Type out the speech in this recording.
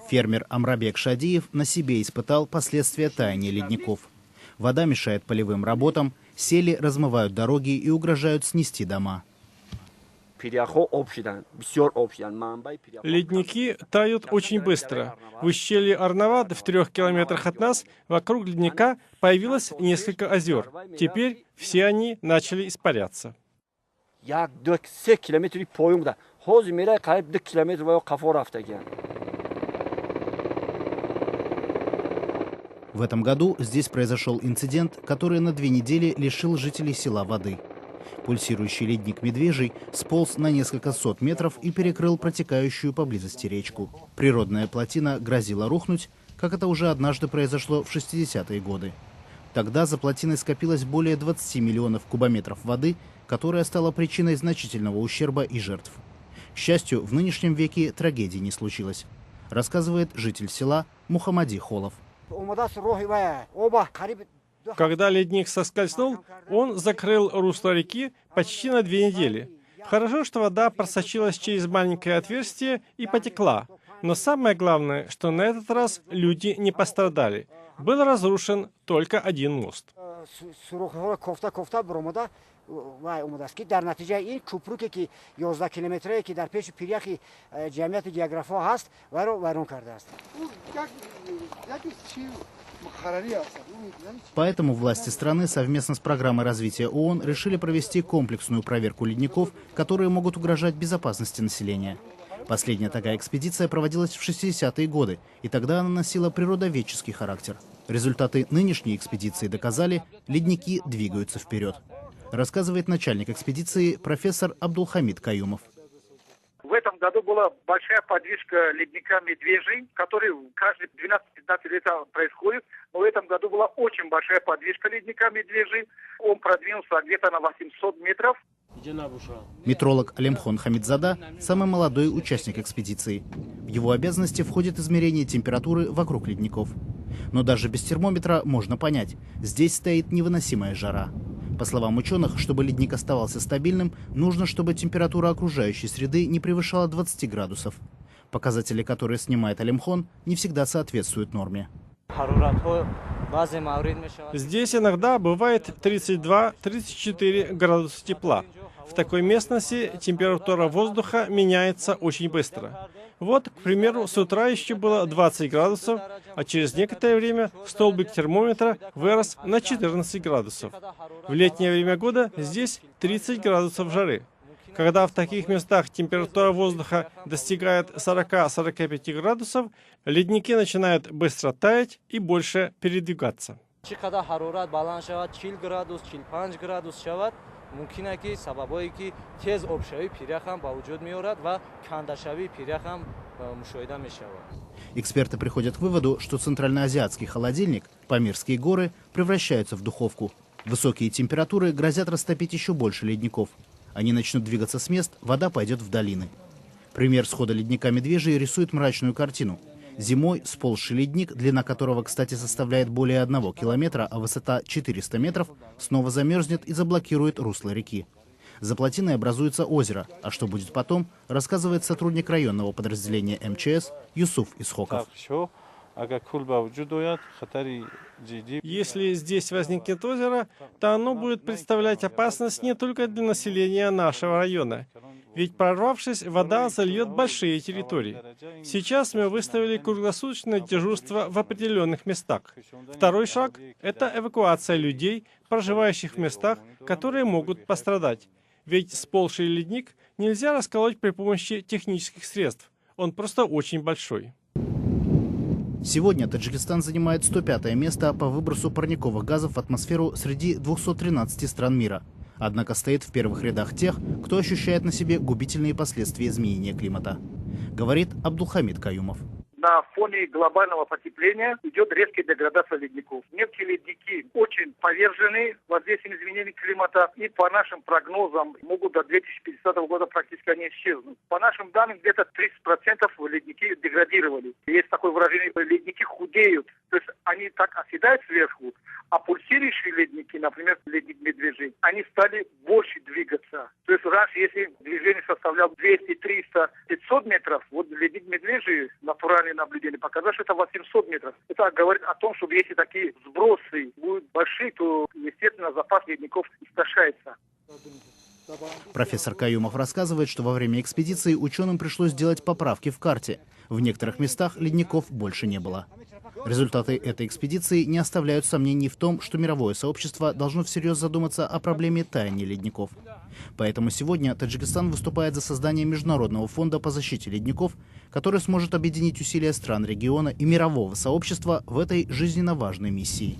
Фермер Амрабек Шадиев на себе испытал последствия таяния ледников. Вода мешает полевым работам, сели размывают дороги и угрожают снести дома. Ледники тают очень быстро. В ущелье Арнавад в 3 километрах от нас вокруг ледника появилось несколько озер. Теперь все они начали испаряться. В этом году здесь произошел инцидент, который на 2 недели лишил жителей села воды. Пульсирующий ледник Медвежий сполз на несколько сот метров и перекрыл протекающую поблизости речку. Природная плотина грозила рухнуть, как это уже однажды произошло в 60-е годы. Тогда за плотиной скопилось более 20 миллионов кубометров воды, которая стала причиной значительного ущерба и жертв. К счастью, в нынешнем веке трагедии не случилось, рассказывает житель села Мухаммади Холов. Когда ледник соскользнул, он закрыл русло реки почти на 2 недели. Хорошо, что вода просочилась через маленькое отверстие и потекла. Но самое главное, что на этот раз люди не пострадали. Был разрушен только один мост. Поэтому власти страны совместно с программой развития ООН решили провести комплексную проверку ледников, которые могут угрожать безопасности населения. Последняя такая экспедиция проводилась в 60-е годы, и тогда она носила природоведческий характер. Результаты нынешней экспедиции доказали, ледники двигаются вперед. Рассказывает начальник экспедиции профессор Абдулхамид Каюмов. В этом году была большая подвижка ледника Медвежий, который каждые 12-15 лет происходит. Но в этом году была очень большая подвижка ледника Медвежий. Он продвинулся где-то на 800 метров. Метролог Алемхон Хамидзада – самый молодой участник экспедиции. В его обязанности входит измерение температуры вокруг ледников. Но даже без термометра можно понять – здесь стоит невыносимая жара. По словам ученых, чтобы ледник оставался стабильным, нужно, чтобы температура окружающей среды не превышала 20 градусов. Показатели, которые снимает Алемхон, не всегда соответствуют норме. Здесь иногда бывает 32-34 градуса тепла. В такой местности температура воздуха меняется очень быстро. Вот, к примеру, с утра еще было 20 градусов, а через некоторое время столбик термометра вырос на 14 градусов. В летнее время года здесь 30 градусов жары. Когда в таких местах температура воздуха достигает 40-45 градусов, ледники начинают быстро таять и больше передвигаться. Эксперты приходят к выводу, что центральноазиатский холодильник, Памирские горы, превращаются в духовку. Высокие температуры грозят растопить еще больше ледников. Они начнут двигаться с мест, вода пойдет в долины. Пример схода ледника Медвежий рисует мрачную картину. Зимой сползший ледник, длина которого, кстати, составляет более 1 километра, а высота 400 метров, снова замерзнет и заблокирует русло реки. За плотиной образуется озеро, а что будет потом, рассказывает сотрудник районного подразделения МЧС Юсуф Исхоков. Если здесь возникнет озеро, то оно будет представлять опасность не только для населения нашего района. Ведь прорвавшись, вода зальет большие территории. Сейчас мы выставили круглосуточное дежурство в определенных местах. Второй шаг – это эвакуация людей, проживающих в местах, которые могут пострадать. Ведь сползший ледник нельзя расколоть при помощи технических средств. Он просто очень большой. Сегодня Таджикистан занимает 105-е место по выбросу парниковых газов в атмосферу среди 213 стран мира. Однако стоит в первых рядах тех, кто ощущает на себе губительные последствия изменения климата. Говорит Абдулхамид Каюмов. на фоне глобального потепления идет резкая деградация ледников. Некоторые ледники очень повержены воздействием изменений климата, и по нашим прогнозам могут до 2050 года практически они исчезнут. По нашим данным, где-то 30% ледники деградировали. Есть такое выражение, ледники худеют, то есть они так оседают сверху, а пульсирующие ледники, например, ледник Медвежий, они стали больше двигаться. То есть раньше, если движение составляло 200, 300, 500 метров, вот ледник Медвежий, натуральные наблюдения показали, что это 800 метров. Это говорит о том, что если такие сбросы будут большие, то, естественно, запас ледников истощается. Профессор Каюмов рассказывает, что во время экспедиции ученым пришлось сделать поправки в карте. В некоторых местах ледников больше не было. Результаты этой экспедиции не оставляют сомнений в том, что мировое сообщество должно всерьез задуматься о проблеме таяния ледников. Поэтому сегодня Таджикистан выступает за создание Международного фонда по защите ледников, который сможет объединить усилия стран региона и мирового сообщества в этой жизненно важной миссии.